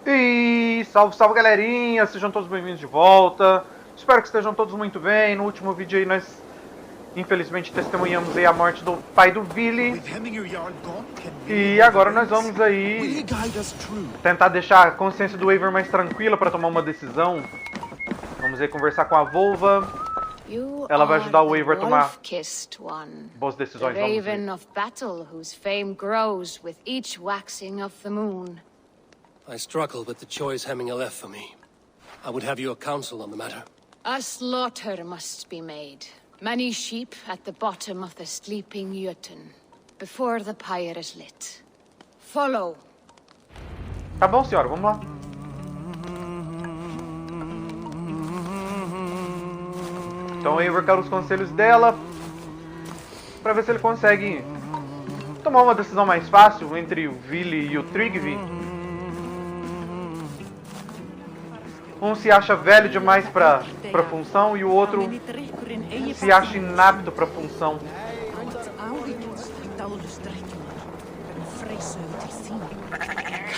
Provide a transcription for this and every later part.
E salve, salve galerinha, sejam todos bem-vindos de volta. Espero que estejam todos muito bem. No último vídeo aí nós, infelizmente, testemunhamos aí a morte do pai do Billy. E agora nós vamos aí tentar deixar a consciência do Eivor mais tranquila para tomar uma decisão. Vamos aí conversar com a Volva. Ela vai ajudar o Eivor a tomar boas decisões. I struggle with the choice Hemminger left for me. I would have your counsel on the matter. A slaughter must be made. Many sheep at the bottom of the sleeping Jötun, before the pyre is lit. Follow. Tá bom, senhora, vamos lá. Então o Eivor quer os conselhos dela pra ver se ele consegue tomar uma decisão mais fácil entre o Vili e o Tryggvi. Um se acha velho demais pra função e o outro se acha inapto pra função.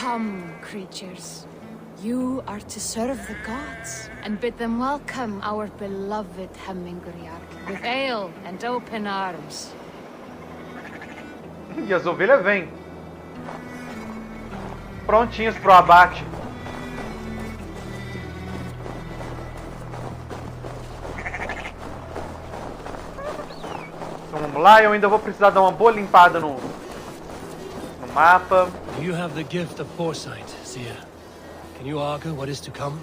Come, creatures. You are to serve the gods and bid them welcome our beloved Hemmingrjark with ale and open arms. E as ovelhas vêm prontinhas pro abate. Então vamos lá, eu ainda vou precisar dar uma boa limpada no mapa. You have the gift of foresight, Seer. Can you argue what is to come?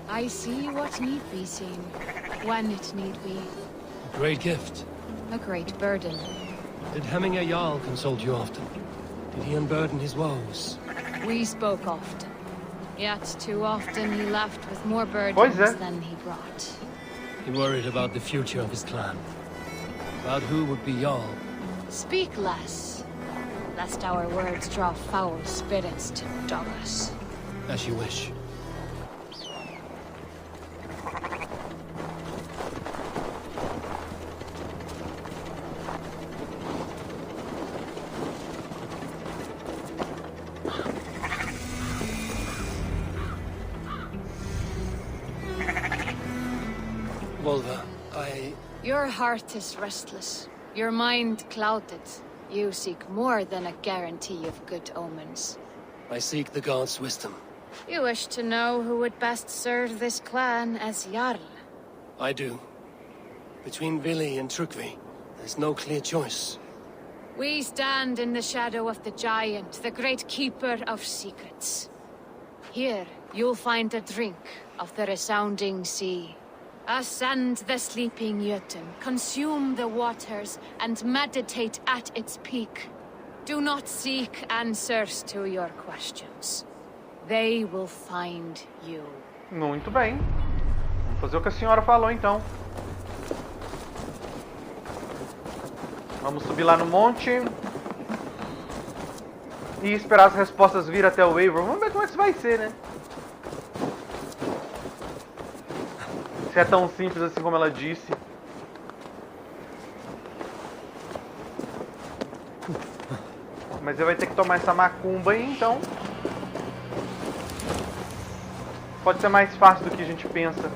I see what need be seen, when it need be. A great gift. A great burden. Did Hemminger Jarl consult you often? Did he unburden his woes? We spoke often. Yet too often he left with more burdens than he brought. He worried about the future of his clan. About who would be Jarl. Speak less, lest our words draw foul spirits to dog us. As you wish. Volva, Your heart is restless, your mind clouded. You seek more than a guarantee of good omens. I seek the gods' wisdom. You wish to know who would best serve this clan as Jarl? I do. Between Vili and Tryggvi, there's no clear choice. We stand in the shadow of the giant, the great keeper of secrets. Here, you'll find a drink of the resounding sea. Ascend the sleeping Jötun, consume the waters, and meditate at its peak. Do not seek answers to your questions. They will find you. Muito bem. Vamos fazer o que a senhora falou, então. Vamos subir lá no monte. E esperar as respostas vir até o Eivor. Vamos ver como é que isso vai ser, né? Se é tão simples assim como ela disse. Mas ele vai ter que tomar essa macumba aí, então. Pode ser mais fácil do que a gente pensa.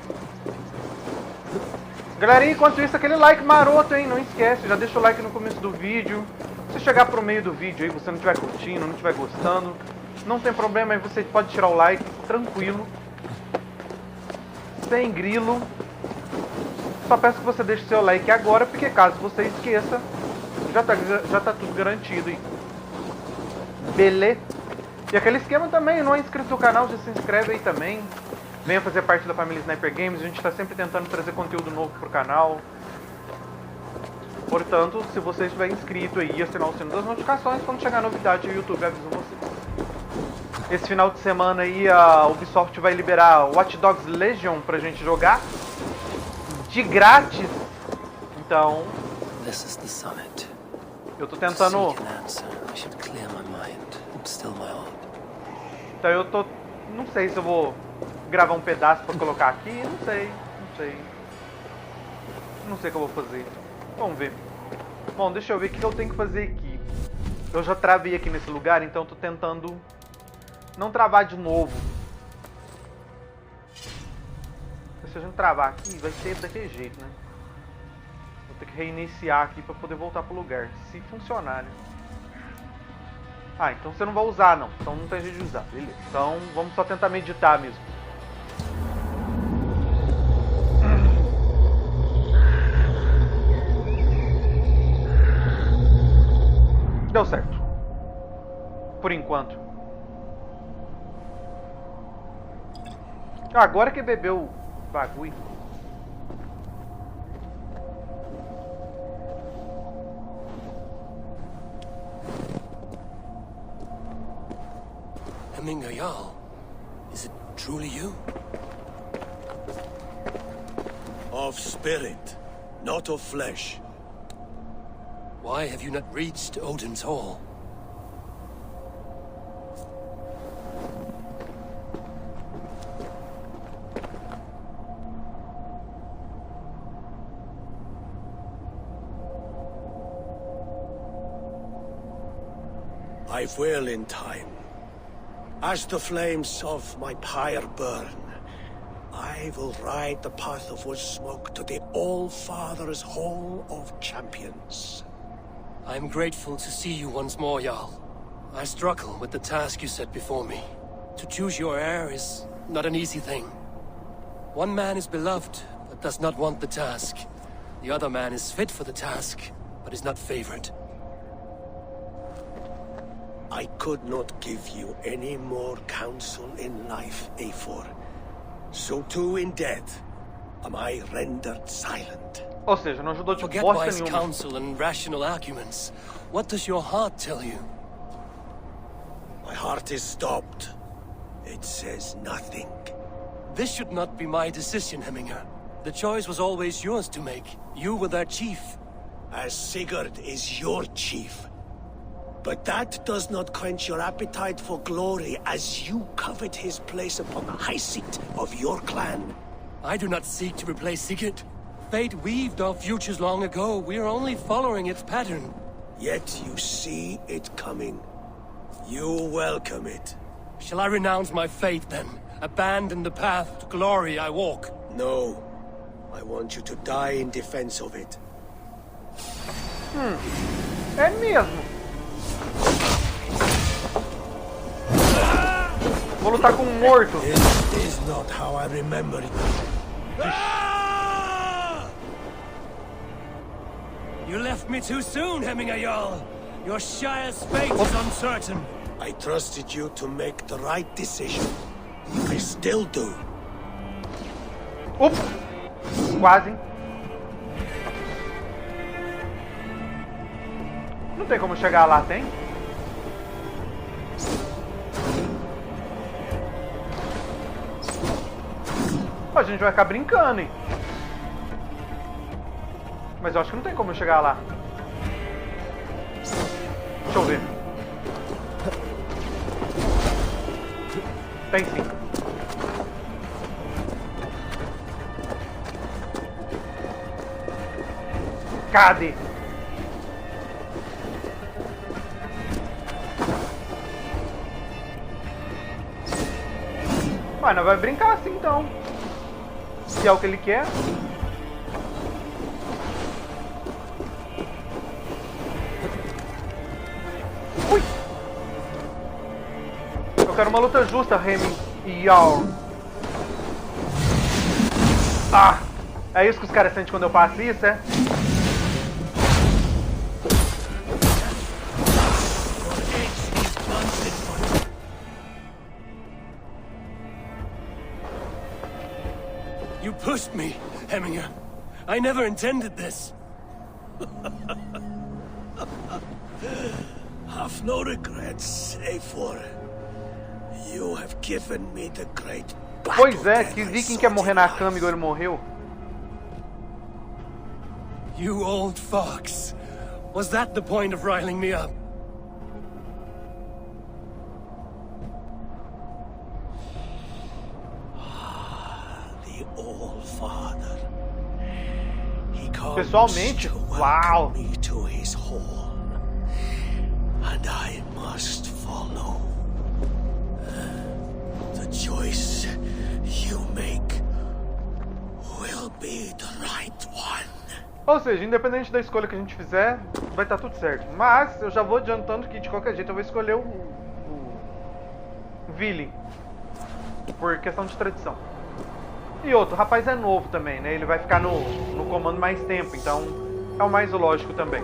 Galerinha, enquanto isso, aquele like maroto, hein? Não esquece, já deixa o like no começo do vídeo. Se chegar pro meio do vídeo aí, você não estiver curtindo, não estiver gostando, não tem problema, aí você pode tirar o like, tranquilo. Sem grilo. Só peço que você deixe seu like agora, porque caso você esqueça, já tá tudo garantido. Hein? Beleza? E aquele esquema também, não é inscrito no canal, já se inscreve aí também. Venha fazer parte da família Sniper Games, a gente está sempre tentando trazer conteúdo novo pro canal. Portanto, se você estiver inscrito aí e assinar o sino das notificações, quando chegar novidade, o YouTube avisa vocês. Esse final de semana aí a Ubisoft vai liberar Watch Dogs Legion pra gente jogar de grátis. Então, eu tô tentando. Então eu tô, não sei se eu vou gravar um pedaço pra colocar aqui? Não sei. Não sei o que eu vou fazer. Vamos ver. Bom, deixa eu ver o que eu tenho que fazer aqui. Eu já travei aqui nesse lugar, então eu tô tentando não travar de novo. Se a gente travar aqui, vai ser daquele jeito, né? Vou ter que reiniciar aqui pra poder voltar pro lugar. Se funcionar, né? Ah, então você não vai usar, não. Então não tem jeito de usar, beleza. Então vamos só tentar meditar mesmo. Deu certo. Por enquanto. Agora que bebeu o bagulho. Jarl, is it truly you? Of spirit, not of flesh. Why have you not reached Odin's Hall? I will in time. As the flames of my pyre burn, I will ride the path of wood smoke to the All-Father's Hall of Champions. I am grateful to see you once more, Jarl. I struggle with the task you set before me. To choose your heir is not an easy thing. One man is beloved, but does not want the task. The other man is fit for the task, but is not favored. I could not give you any more counsel in life, Eivor. So too in death am I rendered silent. Ou seja, não ajudou de Forget bosta wise nenhuma. counsel and rational arguments. What does your heart tell you? My heart is stopped. It says nothing. This should not be my decision, Hemminger. The choice was always yours to make. You were their chief. As Sigurd is your chief. But that does not quench your appetite for glory as you covet his place upon the high seat of your clan. I do not seek to replace Sigurd. Fate weaved our futures long ago. We are only following its pattern. Yet you see it coming. You welcome it. Shall I renounce my fate, then? Abandon the path to glory I walk? No. I want you to die in defense of it. É mesmo. Vou lutar com um morto. This is not how I remember it. You left me too soon, Hemminger Jarl. Your Shire's fate is uncertain. I trusted you to make the right decision. I still do. Ups! Quase, hein? Não tem como chegar lá, tem? A gente vai ficar brincando, hein? Mas eu acho que não tem como eu chegar lá. Deixa eu ver. Tem sim. Cadê? Ué, nós vai brincar assim então. Se é o que ele quer. Ui! Eu quero uma luta justa, Remy e Jarl. Ah! É isso que os caras sentem quando eu faço isso, é? You pushed me, Hemminger. I never intended this. Have no regrets, Eivor. You have given me the great battle. Pois é, que viking quer morrer na cama igual ele morreu. You old fox. Was that the point of riling me up? the All-Father. He comes Pessoalmente, to uau! welcome me to his hall, and I must follow. The choice you make will be the right one. Ou seja, independente da escolha que a gente fizer, vai estar tudo certo. Mas eu já vou adiantando que de qualquer jeito eu vou escolher o Vili, por questão de tradição. E outro, o rapaz é novo também, né? Ele vai ficar no comando mais tempo, então é o mais lógico também.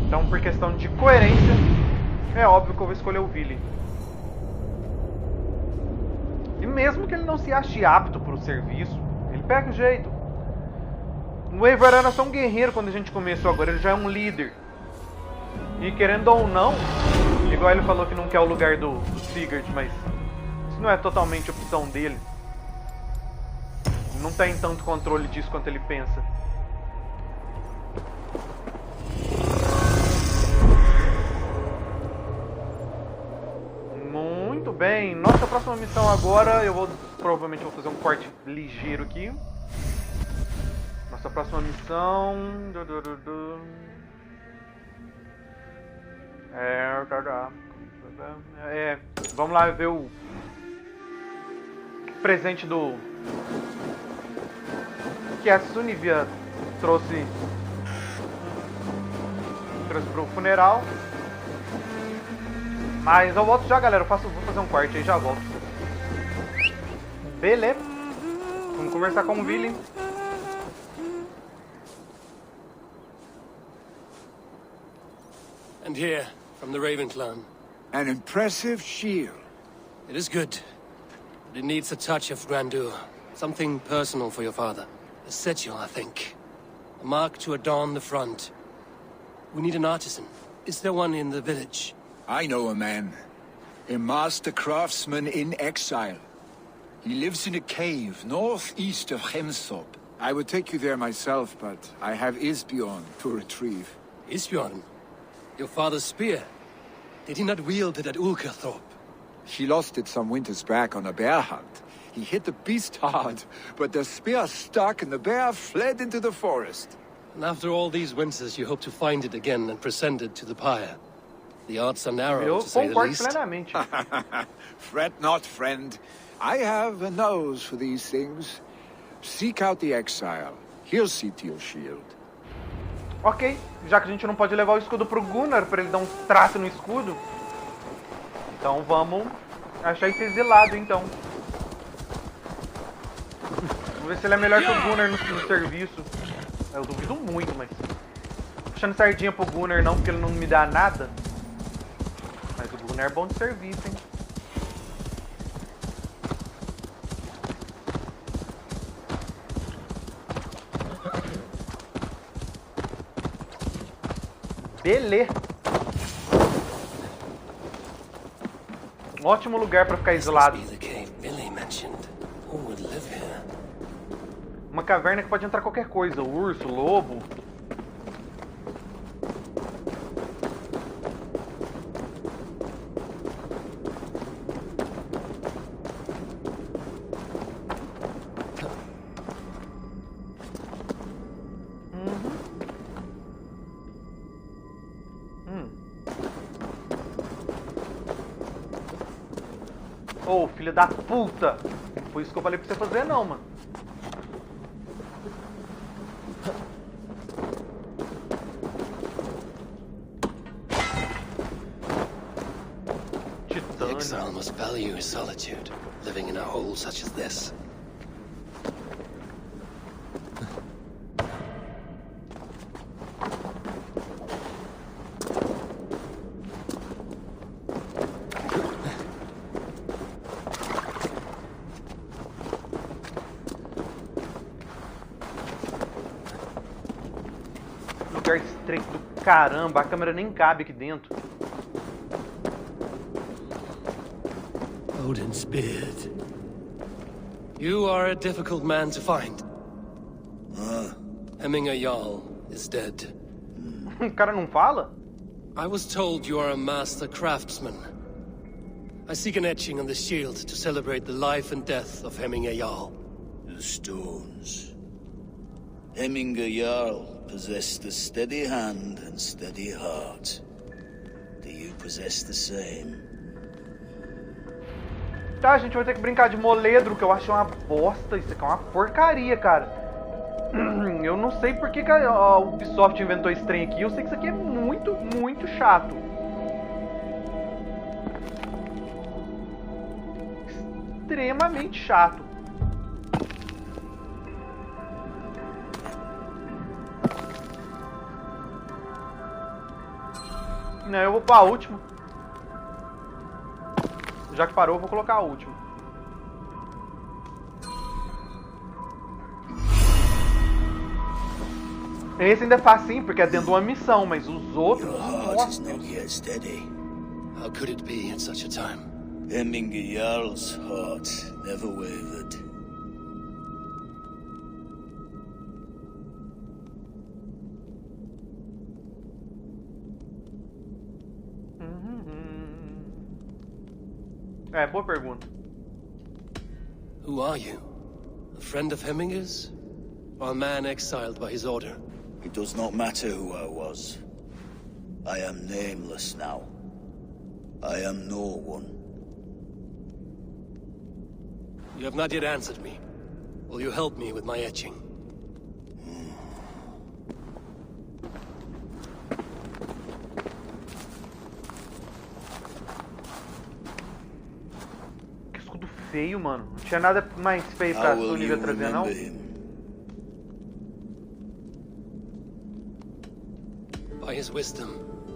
Então, por questão de coerência, é óbvio que eu vou escolher o Vili. E mesmo que ele não se ache apto para o serviço, ele pega o jeito. O Eivor era só um guerreiro quando a gente começou, agora ele já é um líder. E querendo ou não, igual ele falou que não quer o lugar do Sigurd, mas isso não é totalmente opção dele. Não tem tanto controle disso quanto ele pensa. Muito bem, nossa próxima missão agora, provavelmente vou fazer um corte ligeiro aqui. Nossa próxima missão... vamos lá ver o presente que a Sunivia trouxe pro funeral. Mas eu volto já, galera. Vou fazer um corte aí, já volto. Beleza. Vamos conversar com o Vili. And here, from the Raven clan. An impressive shield. It is good, but it needs a touch of grandeur. Something personal for your father. A sigil, I think. A mark to adorn the front. We need an artisan. Is there one in the village? I know a man. A master craftsman in exile. He lives in a cave northeast of Hemthorpe. I would take you there myself, but I have Isbjorn to retrieve. Isbjorn? Your father's spear? Did he not wield it at Ulkerthorpe? He lost it some winters back on a bear hunt. He hit the beast hard, but the spear stuck and the bear fled into the forest. And after all these winters, you hope to find it again and present it to the pyre. The odds are narrow, to say the least. Plenamente. Fret not, friend. I have a nose for these things. Seek out the exile. He'll see to your shield. Ok, já que a gente não pode levar o escudo pro Gunnar pra ele dar um traço no escudo, então vamos achar esse exilado, então. Vamos ver se ele é melhor que o Gunnar no serviço. Eu duvido muito, mas... puxando sardinha pro Gunnar não, porque ele não me dá nada. Mas o Gunnar é bom de serviço, hein. Beleza. Um ótimo lugar pra ficar isolado. Uma caverna que pode entrar qualquer coisa. Urso, lobo. Ô, filho da puta! Não foi isso que eu falei pra você fazer, não, mano. The exile must value his solitude, living in a hole such as this. Lugar estreito do caramba, a câmera nem cabe aqui dentro. Odin's beard. You are a difficult man to find. Hemminger Jarl is dead. O cara não fala? I was told you are a master craftsman. I seek an etching on the shield to celebrate the life and death of Hemminger Jarl. The stones. Hemminger Jarl possessed a steady hand and steady heart. Do you possess the same? Tá, a gente vai ter que brincar de moledro, que eu acho uma bosta. Isso aqui é uma porcaria, cara. Eu não sei por que a Ubisoft inventou esse trem aqui. Eu sei que isso aqui é muito, muito chato. Extremamente chato. Não, eu vou para a última. Já que parou, eu vou colocar a última. Esse ainda é facinho, porque é dentro de uma missão, mas os outros... Your heart is not yet steady. How could it be at such a time? Hemminger Jarl's heart never wavered. É, boa pergunta. Who are you? A friend of Hemminger's? Or a man exiled by his order? It does not matter who I was. I am nameless now. I am no one. You have not yet answered me. Will you help me with my etching? Que escudo feio, mano. Não tinha nada mais feio pra How will Sullivan you trazer, não? remember him? By his wisdom,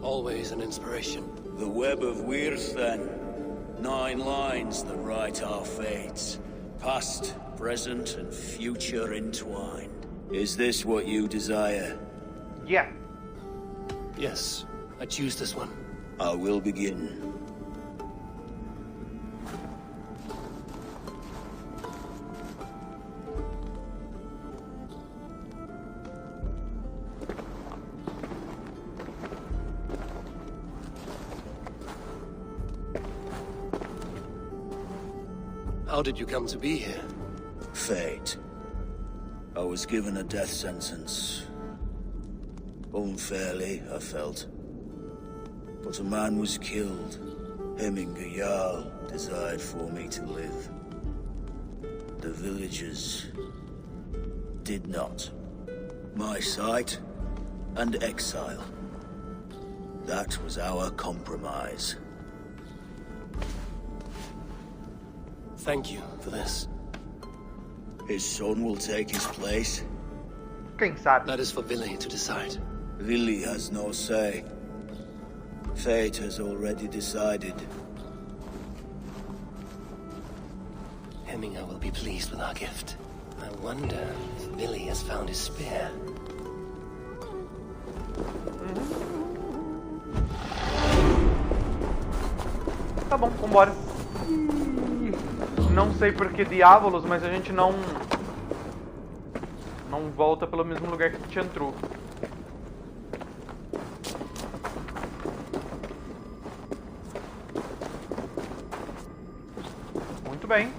always an inspiration. The web of Wirth, then. 9 lines that write our fates. Past, present, and future entwined. Is this what you desire? Yeah. Yes, I choose this one. I will begin. How did you come to be here? Fate. I was given a death sentence. Unfairly, I felt. But a man was killed. Hemminger Jarl desired for me to live. The villagers did not. My sight and exile. That was our compromise. Thank you for this. His son will take his place. Quem sabe? That is for Billy to decide. Lily has no say. Fate has already decided. Hemminger will be pleased with our gift. I wonder if Billy has found his spear. Tá bom, vambora. Não sei por que diávolos, mas a gente não volta pelo mesmo lugar que a gente entrou. Muito bem.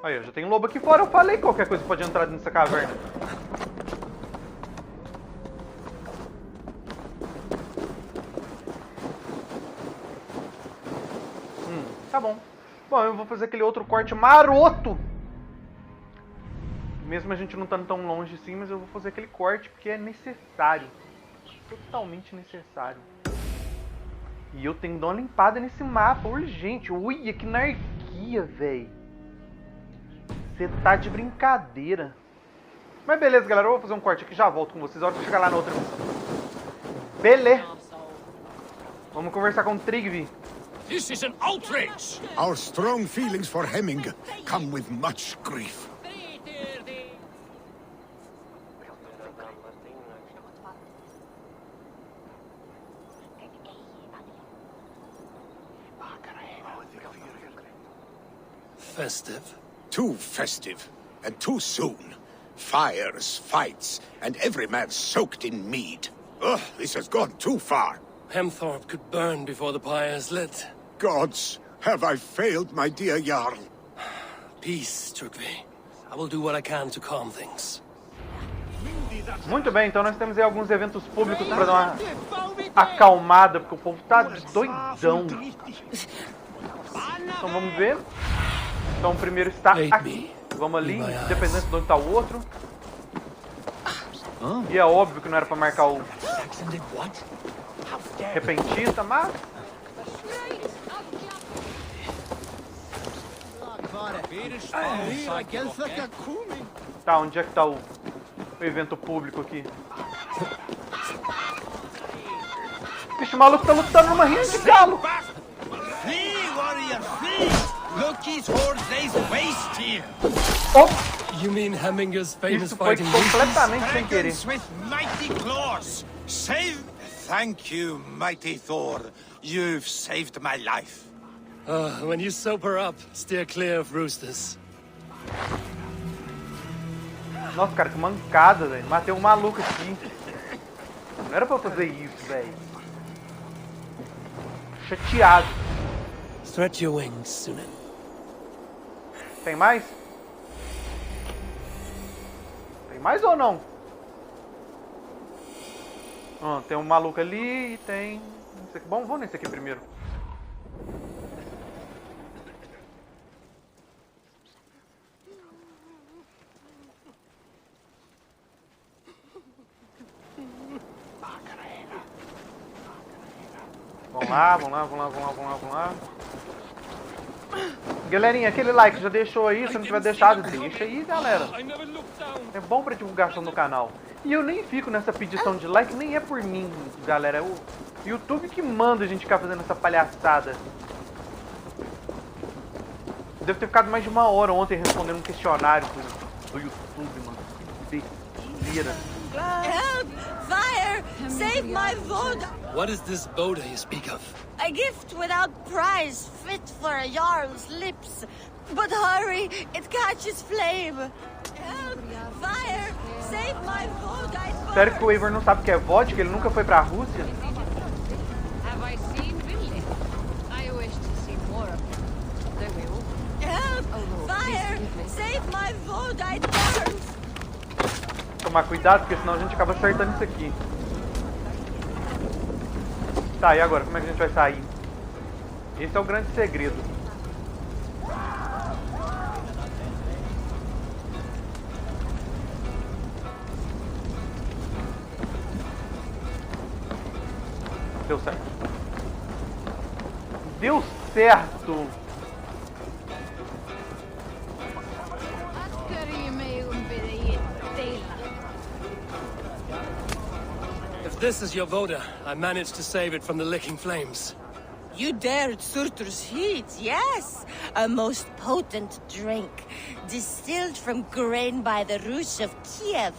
Aí, já tem um lobo aqui fora. Eu falei que qualquer coisa pode entrar nessa caverna. Tá bom. Bom, eu vou fazer aquele outro corte maroto. Mesmo a gente não estando tão longe assim, mas eu vou fazer aquele corte porque é necessário. Totalmente necessário. E eu tenho que dar uma limpada nesse mapa, urgente. Ui, que anarquia, velho. Você tá de brincadeira. Mas beleza, galera. Eu vou fazer um corte aqui. Já volto com vocês. A hora que eu chegar lá na outra missão. Beleza. Vamos conversar com o Trigvi. This is an outrage! Our strong feelings for Hemming come with much grief. festive. Too festive, and too soon. Fires, fights, and every man soaked in mead. Ugh, this has gone too far. Hemthorpe could burn before the pyre is lit. Gods, have I failed, my dear Jarl? Peace, Trugvi. I will do what I can to calm things. Muito bem, então nós temos aí alguns eventos públicos para dar uma acalmada, porque o povo tá doidão. Então vamos ver. Então o primeiro está aqui. Vamos ali, independente de onde está o outro. E é óbvio que não era para marcar o repentista, mas... Tá, onde é que tá o evento público aqui? Vixe, o maluco tá lutando numa rinha de galo! Oh! You mean Hemminger's famous Isso foi fighting completamente sem querer. Thank you, mighty Thor. You've saved my life. When you sober up, steer clear of roosters. Nossa, cara, que mancada, velho. Matei um maluco aqui. Não era pra eu fazer isso, velho. Chateado. Stretch your wings, Sunan. Tem mais? Tem mais ou não? Tem um maluco ali e tem... Esse aqui. Bom, vamos nesse aqui primeiro. Vamos lá. Galerinha, aquele like já deixou aí? Se não tiver deixado, deixa aí, galera. É bom pra divulgação do canal. E eu nem fico nessa pedição de like, nem é por mim, galera. É o YouTube que manda a gente ficar fazendo essa palhaçada. Deve ter ficado mais de 1 hora ontem respondendo um questionário do YouTube, mano. Que besteira. Help! Fire! Save my Voda! What is this Boda you speak of? A gift without price, fit for a Jarl's lips. But hurry, it catches flame. Help! Fire! Save my Voda! Sério que o Eivor não sabe o que é vodka? Ele nunca foi pra Rússia? Have I seen Billy? I wish to see more of him. They will. Help! Fire! Save my Voda! It burns! Tomar cuidado, porque senão a gente acaba acertando isso aqui. Tá, e agora? Como é que a gente vai sair? Esse é o grande segredo. Deu certo. Deu certo! If this is your Voda, I managed to save it from the licking flames. You dared Surtur's heat, yes. A most potent drink, distilled from grain by the Rus of Kiev.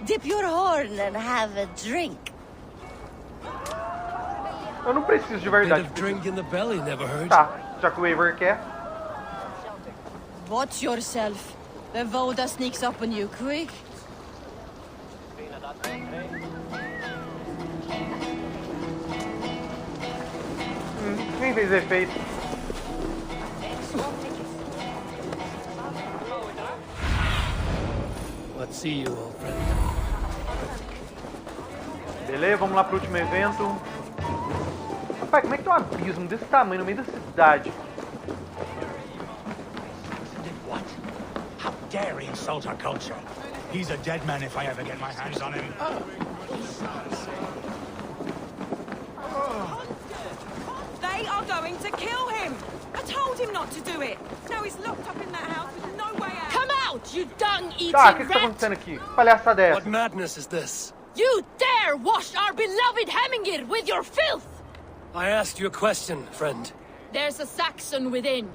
Dip your horn and have a drink. Eu não preciso de Bit verdade. of drink in the belly never hurt. Tá, já que o Eivor quer. Watch yourself. The Voda sneaks up on you quick. Nem fez efeito. Let's see you, old friend. Beleza, vamos lá pro último evento. Rapaz, como é que tem um abismo desse tamanho no meio da cidade? What? How dare he insult our culture? He's a dead man if I ever get my hands on him. They are going to kill him! I told him not to do it! Now he's locked up in that house with no way out! Come out, you dung-eating Tá, o que tá rat! acontecendo aqui? Que palhaçada é What essa? madness is this? You dare wash our beloved Hemingir with your filth! I asked you a question, friend. There's a Saxon within.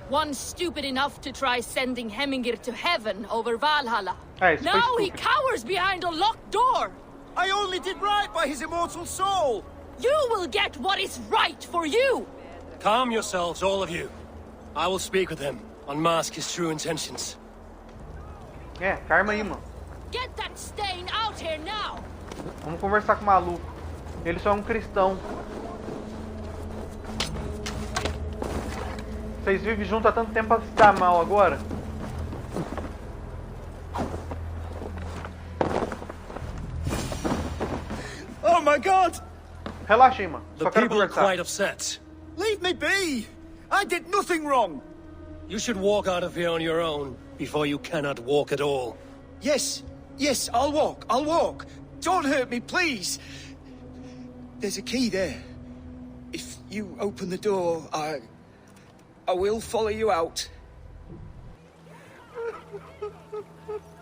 One stupid enough to try sending Hemingir to heaven over Valhalla. Isso foi Now he estúpido. cowers behind a locked door. I only did right by his immortal soul! You will get what is right for you. Calm yourselves, all of you. I will speak with him. Unmask his true intentions. É, karma aí, mano. Get that stain out here now! Vamos conversar com o maluco. Ele só é um cristão. Vocês vivem juntos há tanto tempo pra se dar mal agora? Oh my God! Relaxa aí, mano. The Só quero people are conversar. quite upset. Leave me be! I did nothing wrong! You should walk out of here on your own before you cannot walk at all. Yes, I'll walk. Don't hurt me, please. There's a key there. If you open the door, I will follow you out.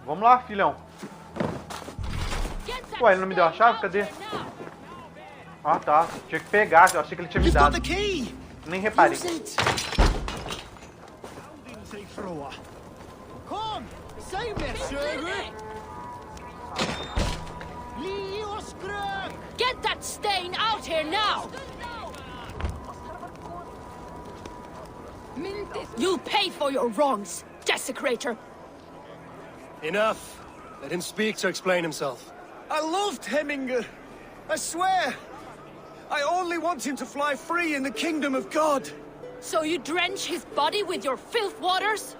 Vamos lá, filhão. Ué, ele não me deu a chave? Cadê? Ah, tá. Tinha que pegar. Eu achei que ele tinha me You've got dado. the key! Nem reparei. Use it! Come! Save me, servant! Get that stain out here now! You'll pay for your wrongs, desecrator! Enough. Let him speak to explain himself. I loved Heminger. I swear. I only want him to fly free in the kingdom of God. So you drench his body with your filth waters?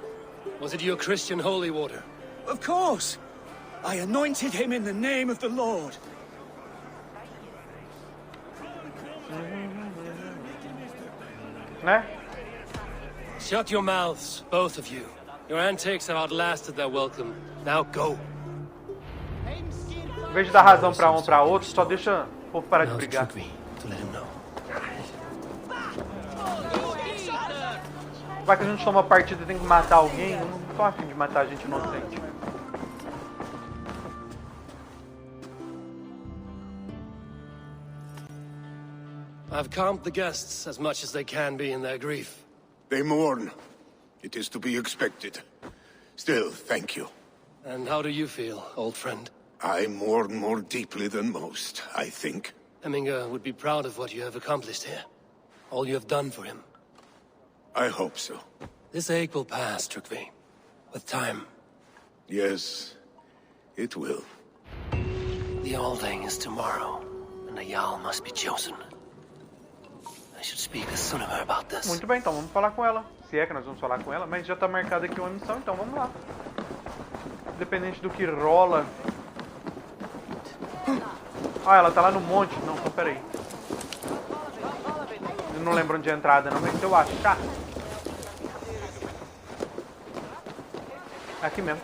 Was it your Christian holy water? Of course. I anointed him in the name of the Lord. Né? Shut your mouths, both of you. Your antics have outlasted their welcome. Now go. Em vez de dar razão pra um pra outro, só deixa o povo parar de Now to brigar. Trigby, to let him know. Vai que a gente toma partida e tem que matar alguém, eu não tô afim de matar gente inocente. I've calmed the guests as much as they can be in their grief. They mourn. It is to be expected. Still, thank you. And how do you feel, old friend? I mourn more deeply than most, I think. Heminger would be proud of what you have accomplished here. All you have done for him. I hope so. This ache will pass, Trigby. With time. Yes, it will. The Alding is tomorrow, and a Jarl must be chosen. I should speak to Sunniva about this. Muito bem, então vamos falar com ela. Se é que nós vamos falar com ela, mas já tá marcada aqui uma missão, então vamos lá. Independente do que rola. Ah, ela tá lá no monte. Não, então peraí. Eu não lembro onde é a entrada, não, mas se eu achar. É aqui mesmo.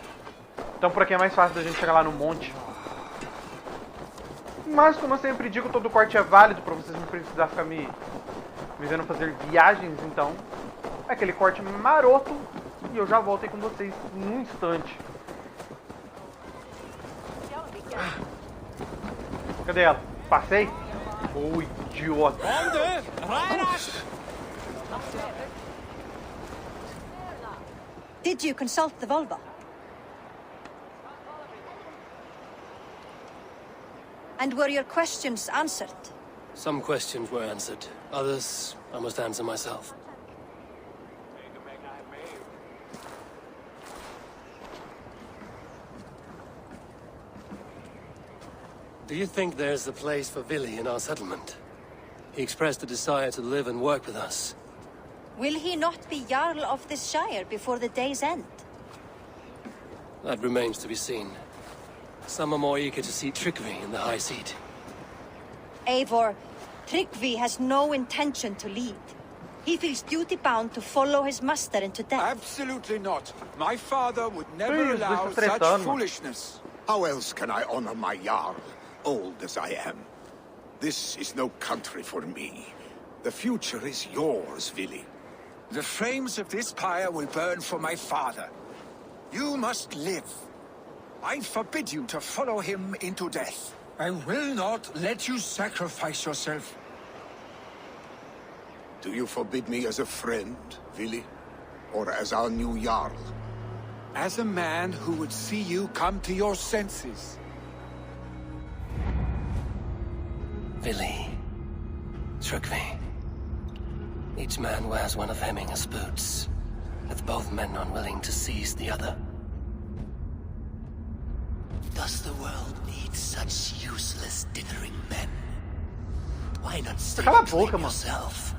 Então por aqui é mais fácil da gente chegar lá no monte. Mas como eu sempre digo, todo corte é válido pra vocês não precisar ficar me vendo fazer viagens, então é aquele corte maroto e eu já volto aí com vocês num instante. Cadê ela? Passei? Ô, idiota. Did you consult the Volva? And were your questions answered? Some questions were answered. Others, I must answer myself. Do you think there's a place for Vili in our settlement? He expressed a desire to live and work with us. Will he not be Jarl of this shire before the day's end? That remains to be seen. Some are more eager to see Trigby in the high seat. Eivor, Tryggvi has no intention to lead. He feels duty-bound to follow his master into death. Absolutely not. My father would never Please, allow Mr. such Tretan. foolishness. How else can I honor my Jarl, old as I am? This is no country for me. The future is yours, Vili. The flames of this pyre will burn for my father. You must live. I forbid you to follow him into death. I will not let you sacrifice yourself. Do you forbid me as a friend, Vili? Or as our new Jarl? As a man who would see you come to your senses. Vili. Trigby. Each man wears one of Hemminger's boots. with both men unwilling to seize the other. Does the world need such useless dithering men? Why not stay Cala a and claim boca, mano. yourself?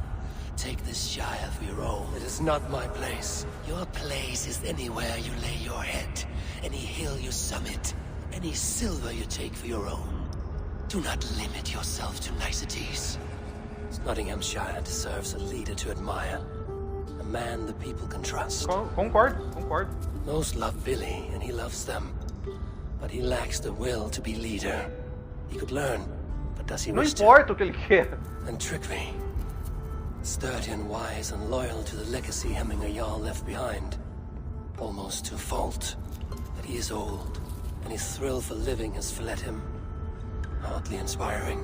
Take this shy of your own. It is not my place. Your place is anywhere you lay your head, any hill you summit, any silver you take for your own. Do not limit yourself to niceties. Nottinghamshire deserves a leader to admire. A man the people can trust. Concordo. Most love Billy, and he loves them. But he lacks the will to be leader. He could learn, but does he Não wish to? importa o que ele quer. And Trigvi. Sturdy and wise and loyal to the legacy Hemminger Jarl left behind. Almost to a fault. But he is old, and his thrill for living has fled him. Hardly inspiring.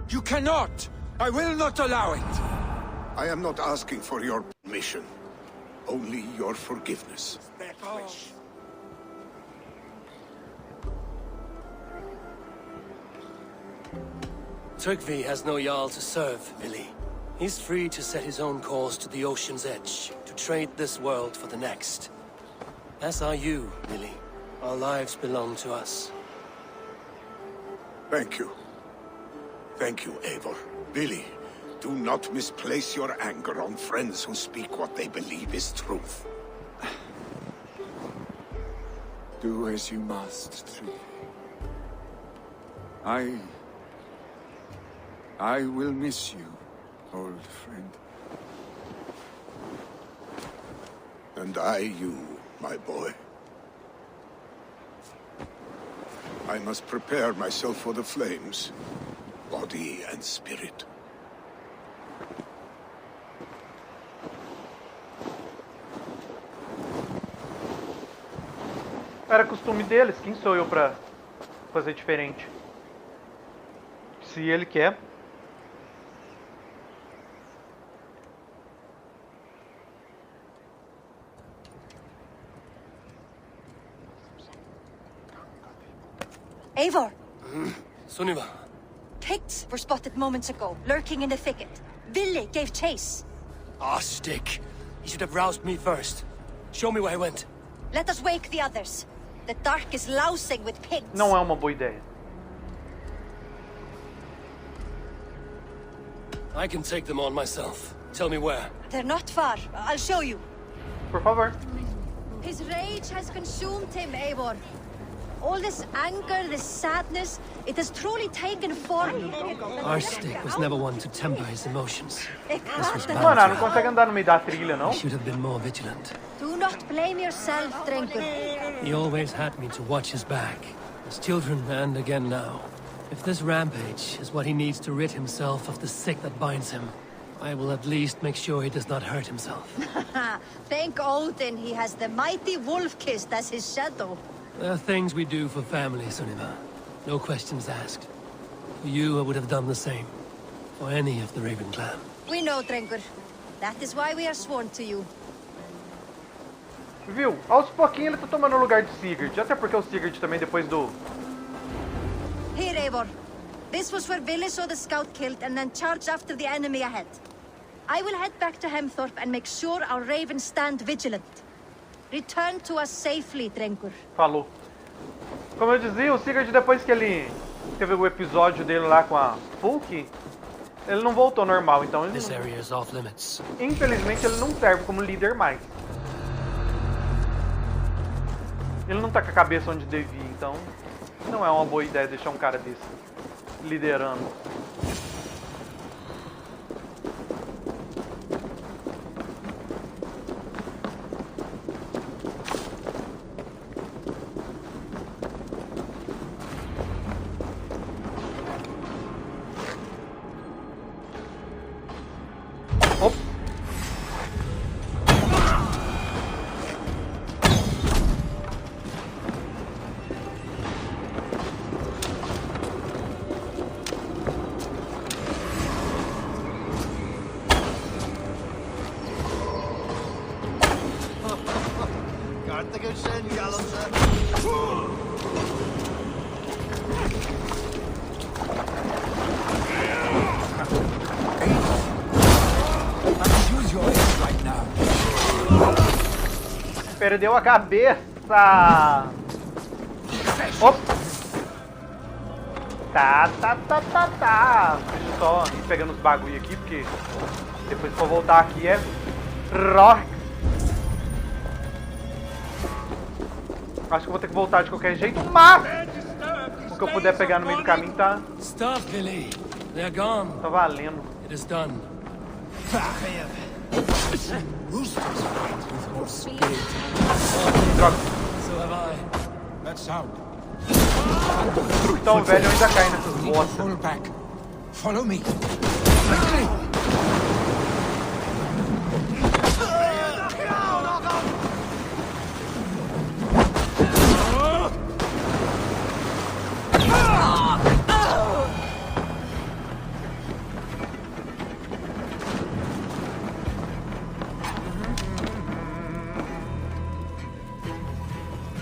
You cannot! I will not allow it! I am not asking for your permission. Only your forgiveness. Trigvi has no Jarl to serve, Billy. He's free to set his own course to the ocean's edge, to trade this world for the next. As are you, Billy. Our lives belong to us. Thank you. Thank you, Eivor. Billy, do not misplace your anger on friends who speak what they believe is truth. Do as you must, Trigvi. I will miss you, old friend. And I you, my boy. I must prepare myself for the flames, body and spirit. Era costume deles, quem sou eu pra fazer diferente? Se ele quer. Eivor, Sunniva. pigs were spotted moments ago, lurking in the thicket. Ville gave chase. Ah, stick. He should have roused me first. Show me where he went. Let us wake the others. The dark is lousing with pigs. Não é uma boa ideia. I can take them on myself. Tell me where. They're not far. I'll show you. Por favor. His rage has consumed him, Eivor. All this anger, this sadness, it has truly taken form. Our stick was never one to temper his emotions. This was bound Mano, to não consegue andar no meio da trilha, não? He should have been more vigilant. Do not blame yourself, Drengur. He always had me to watch his back. As children, and again now. If this rampage is what he needs to rid himself of the sick that binds him, I will at least make sure he does not hurt himself. Thank Odin he has the mighty Wolf-Kissed as his shadow. There are things we do for family, Sunniva. No questions asked. For you, I would have done the same. For any of the Raven clan. We know, Drengur. That is why we are sworn to you. Viu? Aos pouquinhos ele tá tomando o lugar do Sigurd. Até porque o Sigurd também depois do... Here, Eivor. This was where Ville saw the scout killed and then charged after the enemy ahead. I will head back to Hemthorpe and make sure our ravens stand vigilant. Return to us safely, Drengur. Falou. Como eu dizia, o Sigurd depois que ele teve o episódio dele lá com a Fulk, ele não voltou ao normal, então ele This area is off limits. infelizmente ele não serve como líder mais. Ele não tá com a cabeça onde devia, então não é uma boa ideia deixar um cara desse liderando. Perdeu a cabeça! Opa! Tá. Deixa eu só ir pegando os bagulho aqui, porque depois que eu voltar aqui é rock. Acho que eu vou ter que voltar de qualquer jeito, mas o que eu puder pegar no meio do caminho tá... Stop, Billy. They're gone. Tá valendo. It is done. Droga. So have I. That sound. Então o velho ainda cai nessas bosta. Fall back. Follow me.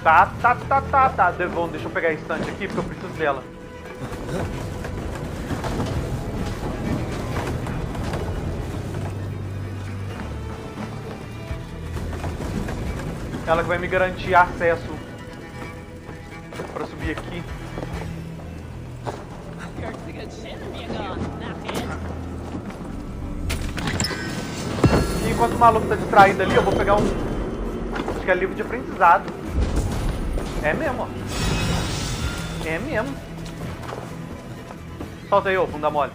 Tá. Devon, deixa eu pegar a estante aqui porque eu preciso dela. Ela que vai me garantir acesso pra subir aqui. E enquanto o maluco tá distraído ali, eu vou pegar um... Acho que é livro de aprendizado. É mesmo, ó. É mesmo. Solta aí, ô, bunda mole.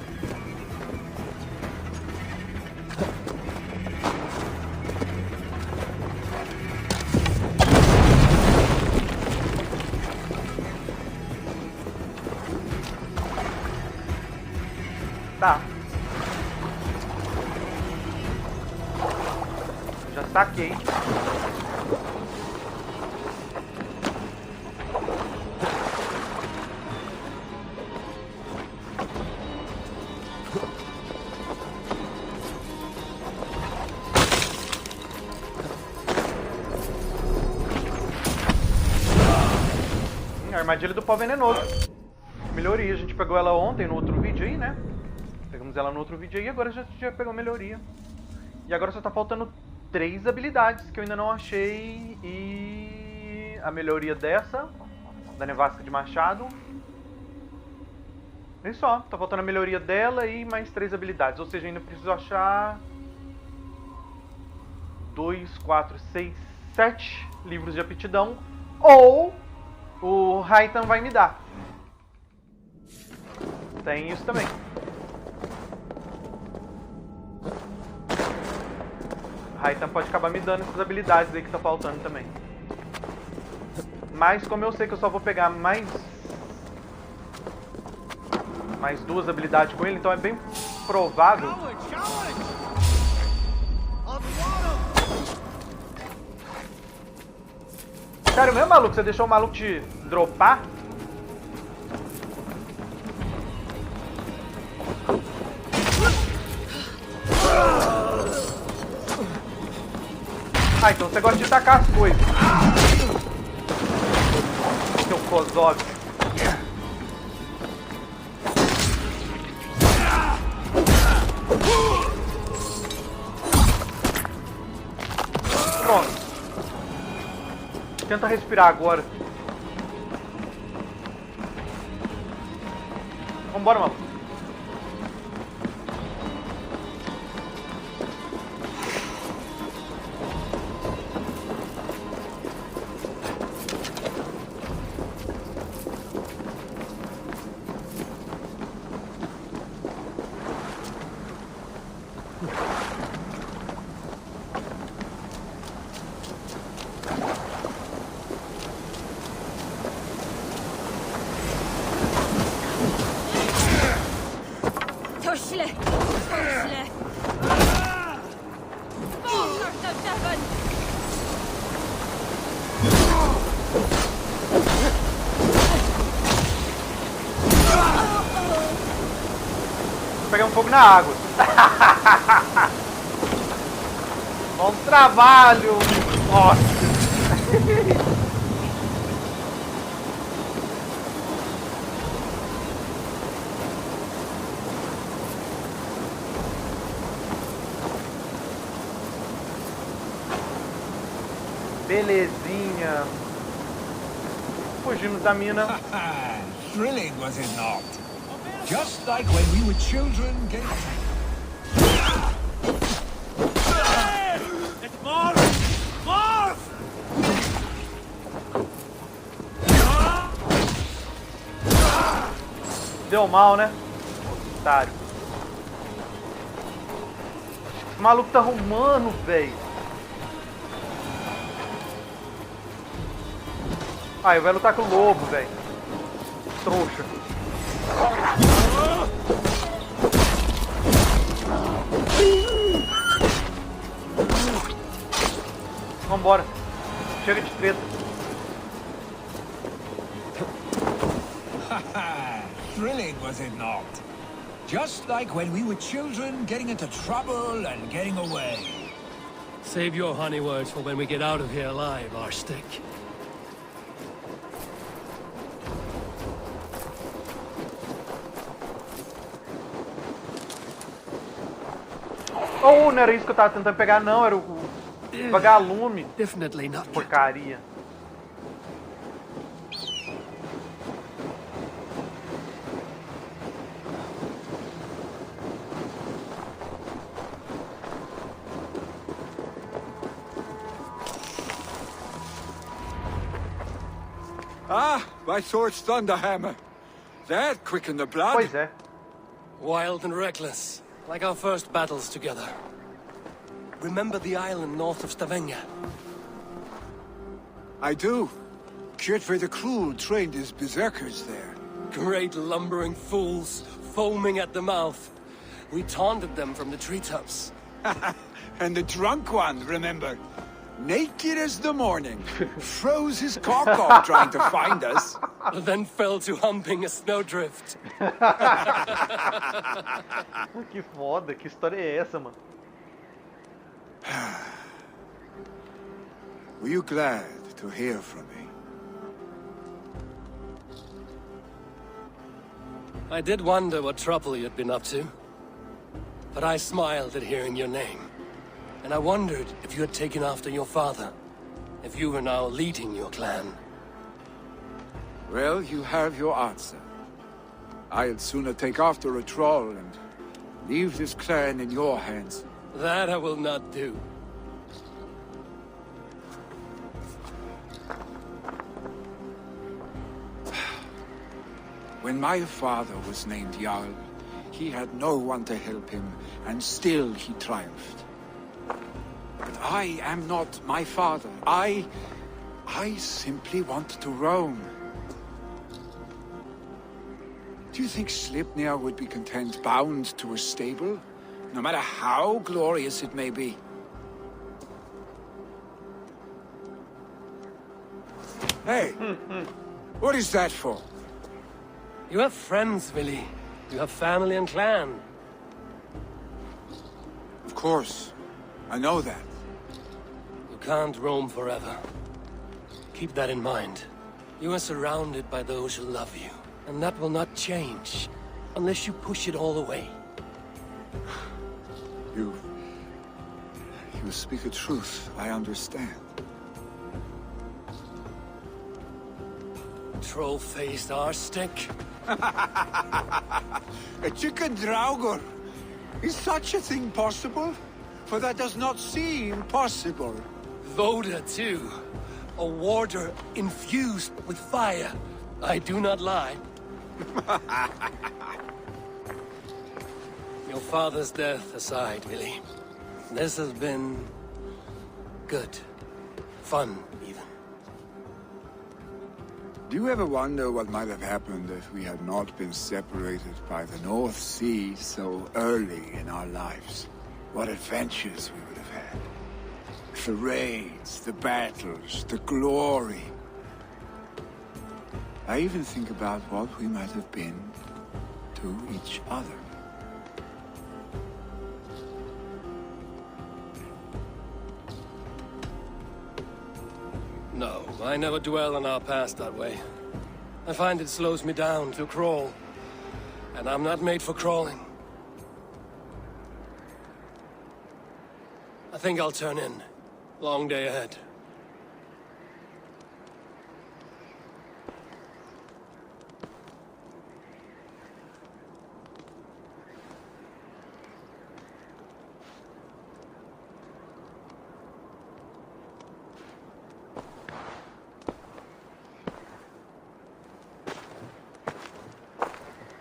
Tá. Já saquei. Armadilha do pau venenoso. Melhoria, a gente pegou ela ontem no outro vídeo aí, né? Pegamos ela no outro vídeo aí, agora já pegou melhoria. E agora só tá faltando 3 habilidades que eu ainda não achei. E a melhoria dessa, da nevasca de machado. E só, tá faltando a melhoria dela e mais 3 habilidades. Ou seja, ainda preciso achar 2, 4, 6, 7 livros de aptidão. Ou o Raitan vai me dar. Tem isso também. Raitan pode acabar me dando essas habilidades aí que tá faltando também. Mas como eu sei que eu só vou pegar mais 2 habilidades com ele, então é bem provável. Sério mesmo, maluco? Você deixou o maluco te dropar? Ah, então você gosta de tacar as coisas. Seu Kozov. Pronto. Tenta respirar agora. Vambora, maluco. Pegar um fogo na água. Bom trabalho. Nossa. Belezinha. Fugimos da mina. Thrilling, was it not? Just like when we were children getting... It's more! More! Deu mal, né? Otário. Esse maluco tá arrumando, velho. Ah, vai lutar com o lobo, velho. Trouxa. Vambora. Chega de treta. Thrilling, was it not? Just like when we were children getting into trouble and getting away. Save your honey words for when we get out of here alive, Arstick. Oh, não era isso que eu tava tentando pegar, não. Era o vagalume. Definitely not. Porcaria. Ah, by Thor's thunderhammer. That quickened the blood. Pois é. Wild and reckless, like our first battles together. Remember the island north of Stavanger? I do. Kjotve the Cruel trained his berserkers there. Great lumbering fools, foaming at the mouth. We taunted them from the treetops. And the drunk one, remember? Naked as the morning. Froze his cock off trying to find us. Then fell to humping a snowdrift. Que foda, que história é essa, mano? Were you glad to hear from me? I did wonder what trouble you'd been up to. But I smiled at hearing your name. And I wondered if you had taken after your father. If you were now leading your clan. Well, you have your answer. I'd sooner take after a troll and leave this clan in your hands. That I will not do. When my father was named Jarl, he had no one to help him, and still he triumphed. But I am not my father. I simply want to roam. Do you think Sleipnir would be content bound to a stable? No matter how glorious it may be. Hey! What is that for? You have friends, Willy. You have family and clan. Of course. I know that. You can't roam forever. Keep that in mind. You are surrounded by those who love you. And that will not change. Unless you push it all away. You speak the truth. I understand. Troll-faced arstick. A chicken draugr. Is such a thing possible? For that does not seem possible. Voda, too. A warder infused with fire. I do not lie. Your father's death aside, Willy. This has been... good. Fun, even. Do you ever wonder what might have happened if we had not been separated by the North Sea so early in our lives? What adventures we would have had. The raids, the battles, the glory. I even think about what we might have been to each other. No, I never dwell on our past that way. I find it slows me down to crawl. And I'm not made for crawling. I think I'll turn in. Long day ahead.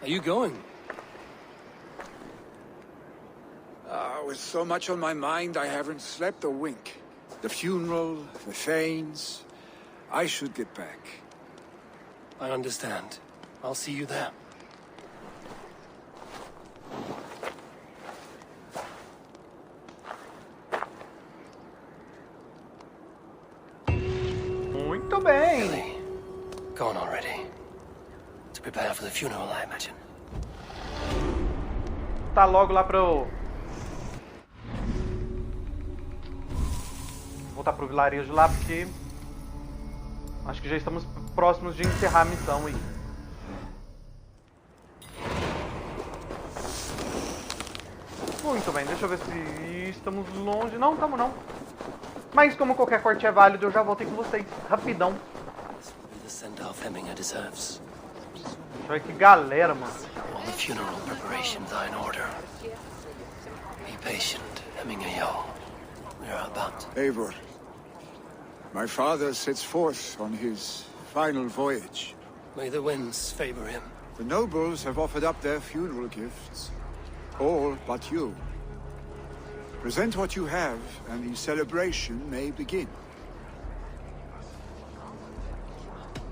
Are you going? With so much on my mind, I haven't slept a wink. The funeral, the Thanes. I should get back. I understand. I'll see you there. Muito bem. Really? Gone already. To prepare for the funeral, I imagine. Tá logo lá pro... Voltar pro vilarejo lá, porque... Acho que já estamos próximos de encerrar a missão aí. Muito bem, deixa eu ver se estamos longe. Não, estamos não. Mas como qualquer corte é válido, eu já voltei com vocês. Rapidão. The send-off Hemminger deserves. Deixa eu ver que galera, mano. All the funeral preparations are in order. Be patient, Hemminger Jarl. We are about. Eivor, my father sets forth on his final voyage. May the winds favor him. The nobles have offered up their funeral gifts. All but you. Present what you have, and the celebration may begin.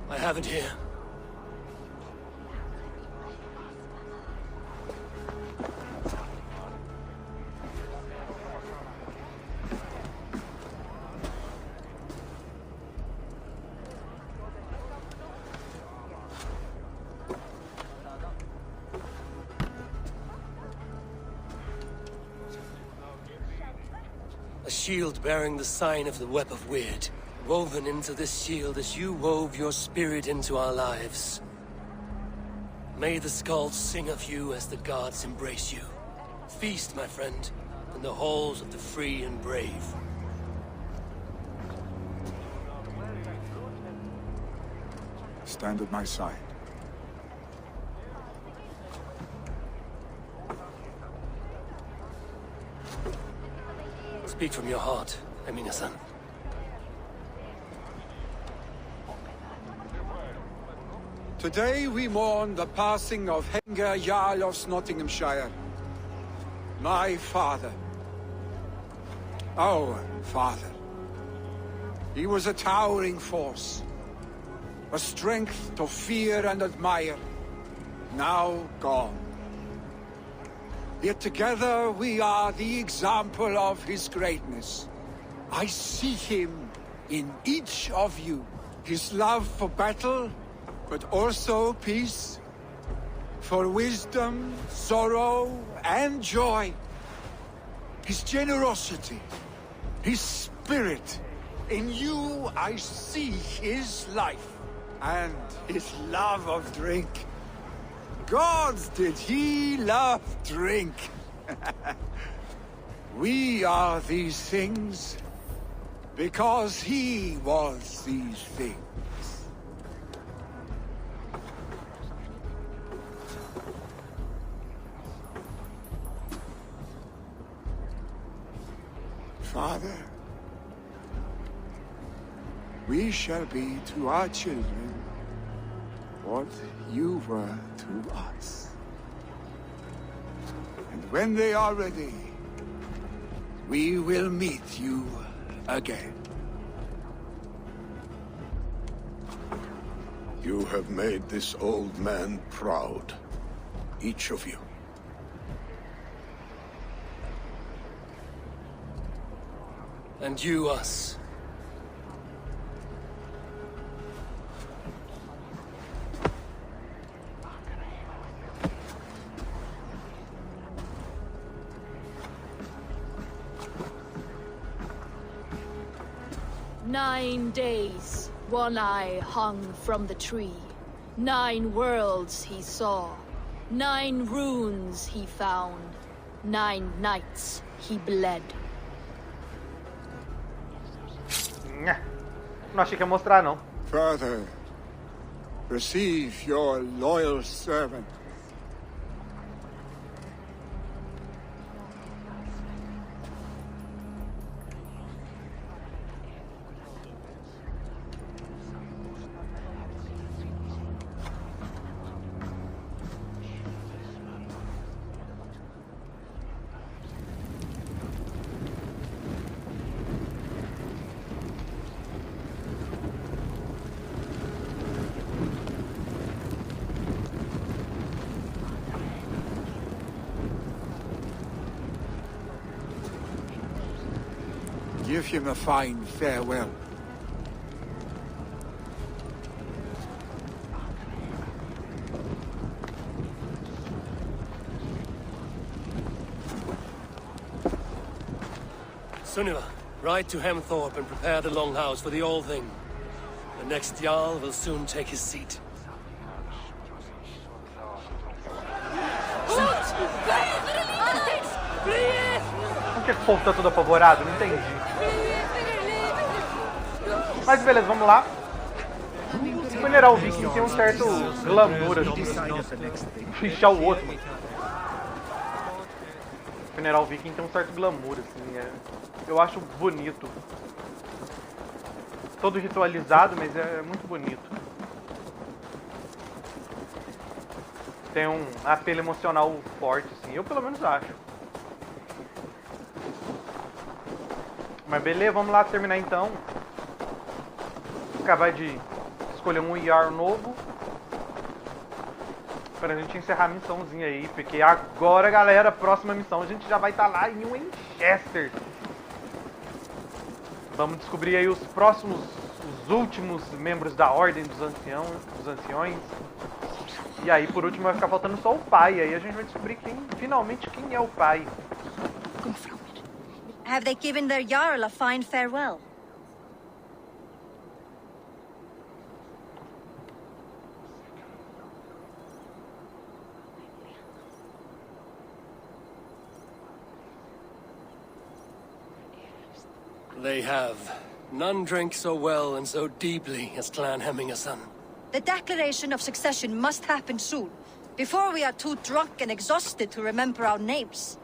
I have it here. A shield bearing the sign of the Web of Weird, woven into this shield as you wove your spirit into our lives. May the skalds sing of you as the gods embrace you. Feast, my friend, in the halls of the free and brave. Stand at my side. Speak from your heart, Hemminger-san. Today we mourn the passing of Hemminger Jarl of Nottinghamshire. My father. Our father. He was a towering force. A strength to fear and admire. Now gone. Yet together we are the example of his greatness. I see him in each of you. His love for battle, but also peace. For wisdom, sorrow, and joy. His generosity, his spirit. In you I see his life, and his love of drink. Gods, did he love drink! We are these things because he was these things. Father, we shall be to our children what you were to us. And when they are ready, we will meet you again. You have made this old man proud. Each of you. And you us. "9 days, One Eye hung from the tree. 9 worlds he saw. 9 runes he found. 9 nights he bled." Não achei que ia mostrar, não. Father, receive your loyal servant. Give him a fine farewell. Sunniva, ride to Hemthorpe and prepare the Longhouse for the All Thing. The next Jarl will soon take his seat. Por que o povo tá todo apavorado? Não entendi. Mas beleza, vamos lá. Funeral Viking tem um certo glamour assim. Fechar o outro, mano. Funeral Viking tem um certo glamour assim. Eu acho bonito. Todo ritualizado, mas é muito bonito. Tem um apelo emocional forte, assim. Eu pelo menos acho. Mas beleza, vamos lá terminar então. Acabar de escolher um IR novo. Pra gente encerrar a missãozinha aí. Porque agora, galera, próxima missão a gente já vai estar lá em Winchester. Vamos descobrir aí os próximos, os últimos membros da Ordem dos Anciões. E aí, por último, vai ficar faltando só o pai. Aí a gente vai descobrir finalmente quem é o pai. Have they given their Jarl a fine farewell? They have. None drank so well and so deeply as Clan Hemmingerson. The declaration of succession must happen soon, before we are too drunk and exhausted to remember our names.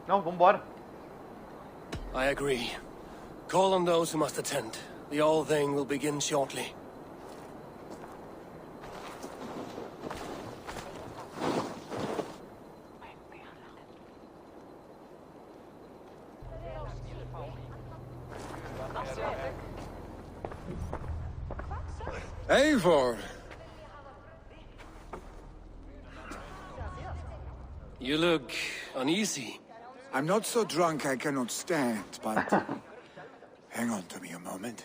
Não, vambora. I agree. Call on those who must attend. The All Thing will begin shortly. Eivor! You look uneasy. I'm not so drunk I cannot stand, but... hang on to me a moment.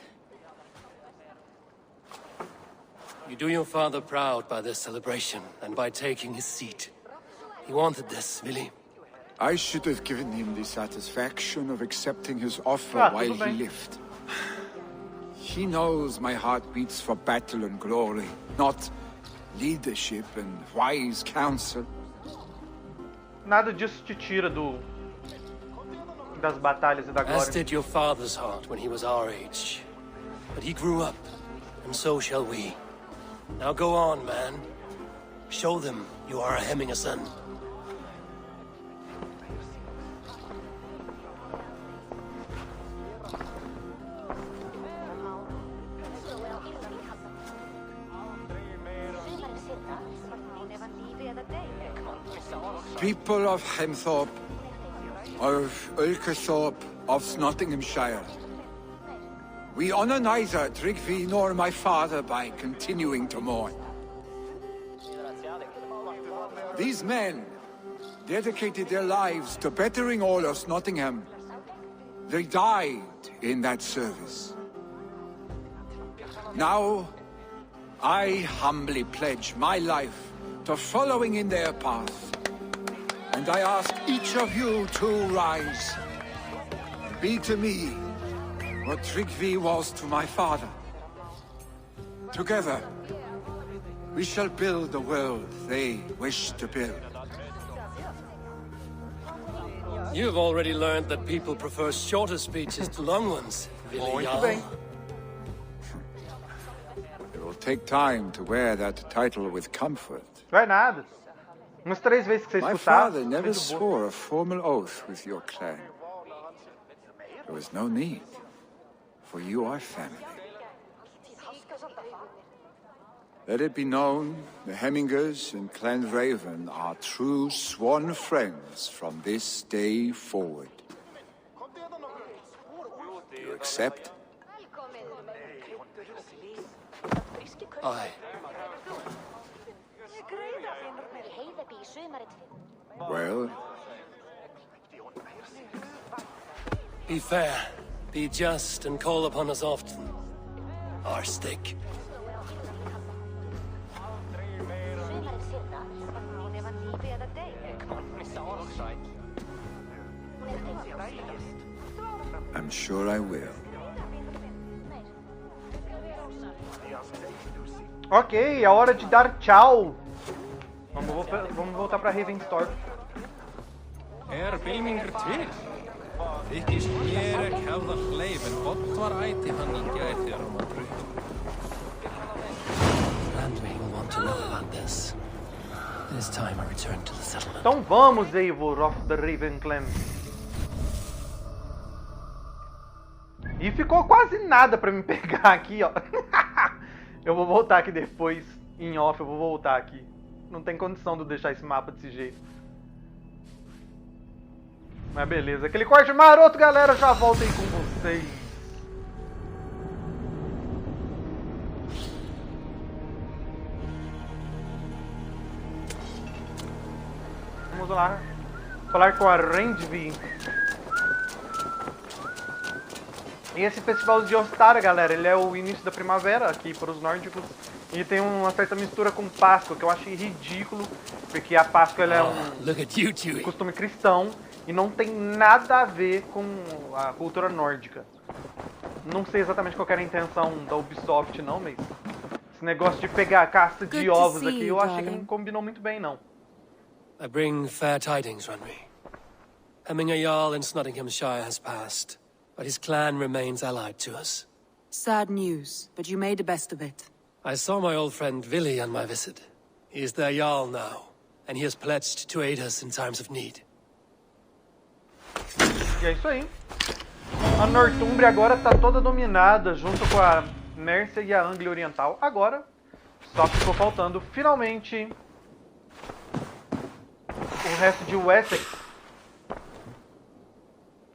You do your father proud by this celebration, and by taking his seat. He wanted this, Willy. I should have given him the satisfaction of accepting his offer while he lived. He knows my heart beats for battle and glory, not leadership and wise counsel. Nada disso te tira das batalhas e da glória. As did your father's heart when he was our age. But he grew up, and so shall we. Now go on, man. Show them you are a Hemmingerson. People of Hemthorpe, of Ulkerthorpe, of Nottinghamshire. We honor neither Tryggvi nor my father by continuing to mourn. These men dedicated their lives to bettering all of Nottingham. They died in that service. Now, I humbly pledge my life to following in their path. And I ask each of you to rise. Be to me what Tryggvi was to my father. Together, we shall build the world they wish to build. You've already learned that people prefer shorter speeches to long ones, Willy Jarl. It will take time to wear that title with comfort. Vai nada. Umas 3 vezes que você My escutar. father never swore a formal oath with your clan. There was no need, for you are family. Let it be known, the Hemmingers and Clan Raven are true sworn friends from this day forward. Do you accept? Aye. Well, Be fair, be just, and call upon us often. Our stick. I'm sure I will. Ok, é hora de dar tchau. Vamos voltar pra Ravenstorm. Bylmingur til? Þykist mér ekki hafa hleyf, en gott var æti hann í gær þegar hann var brugð. Randvi will want to know about this. It is time I return to the settlement. Então vamos, Eivor of the Ravenclan. E ficou quase nada pra me pegar aqui, ó. Eu vou voltar aqui depois, em off, eu vou voltar aqui. Não tem condição de eu deixar esse mapa desse jeito. Mas beleza, aquele corte maroto, galera, eu já volto aí com vocês. Vamos lá, falar com a Randvi. E esse festival de Ostara, galera, ele é o início da primavera aqui para os nórdicos. E tem uma certa mistura com Páscoa, que eu achei ridículo, porque a Páscoa ela é um costume cristão e não tem nada a ver com a cultura nórdica. Não sei exatamente qual era a intenção da Ubisoft, não, mas esse negócio de pegar a caça de ovos aqui, eu achei que não combinou muito bem, não. I bring fair tidings, Randvi. Hemminger Jarl in Nottinghamshire has passed, but his clan remains allied to us. Sad news, but you made the best of it. I saw my old friend Vili on my visit. He is their Jarl now, and he has pledged to aid us in times of need. E é isso aí. A Northumbria agora está toda dominada, junto com a Mércia e a Anglia Oriental. Agora, só ficou faltando, finalmente, o resto de Wessex.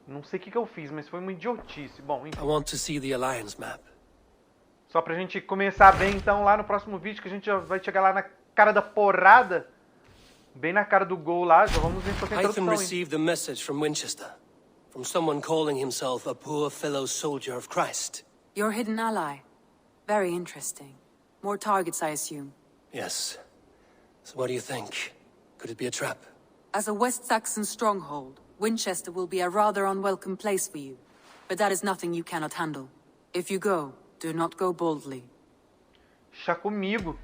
Não sei o que eu fiz, mas foi uma idiotice. Bom, enfim. I want to see the Alliance map. Só pra gente começar bem, então, lá no próximo vídeo, que a gente já vai chegar lá na cara da porrada. Bem na cara do gol lá, já vamos ver fazer a introdução. Hytham received a message from Winchester. From someone calling himself a poor fellow soldier of Christ. Your hidden ally. Very interesting. More targets, I assume. Yes. So what do you think? Could it be a trap? As a West Saxon stronghold, Winchester will be a rather unwelcome place for you. But that is nothing you cannot handle. If you go, do not go boldly. Chá comigo.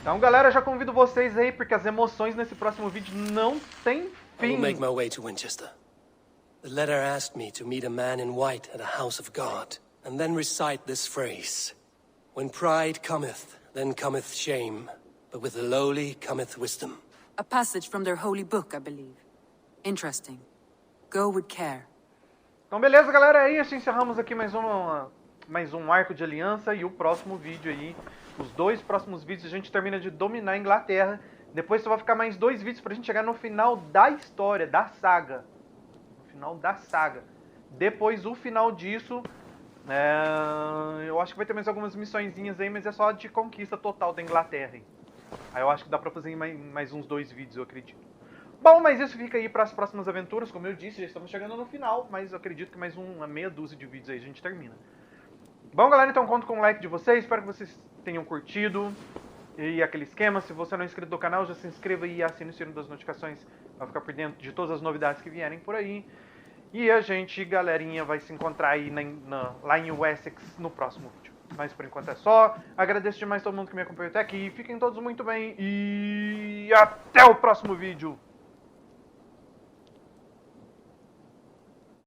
Então, galera, já convido vocês aí, porque as emoções nesse próximo vídeo não tem fim. I will make my way to Winchester. The letter asked me to meet a man in white at a house of God, and then recite this phrase. When pride cometh, then cometh shame, but with the lowly cometh wisdom. A passage from their holy book, I believe. Interesting. Go with care. Então, beleza, galera, aí assim encerramos aqui mais um arco de aliança e o próximo vídeo aí. Os dois próximos vídeos a gente termina de dominar a Inglaterra. Depois só vai ficar mais 2 vídeos pra gente chegar no final da história, da saga. No final da saga. Depois, o final disso, eu acho que vai ter mais algumas missõezinhas aí, mas é só de conquista total da Inglaterra. Aí eu acho que dá pra fazer mais uns 2 vídeos, eu acredito. Bom, mas isso fica aí para as próximas aventuras. Como eu disse, já estamos chegando no final, mas eu acredito que mais uma meia dúzia de vídeos aí a gente termina. Bom, galera, então conto com o like de vocês. Espero que vocês tenham curtido. E aquele esquema, se você não é inscrito no canal, já se inscreva e assine o sininho das notificações para ficar por dentro de todas as novidades que vierem por aí. E a gente, galerinha, vai se encontrar aí lá em Wessex no próximo vídeo. Mas por enquanto é só. Agradeço demais a todo mundo que me acompanhou até aqui. Fiquem todos muito bem e até o próximo vídeo.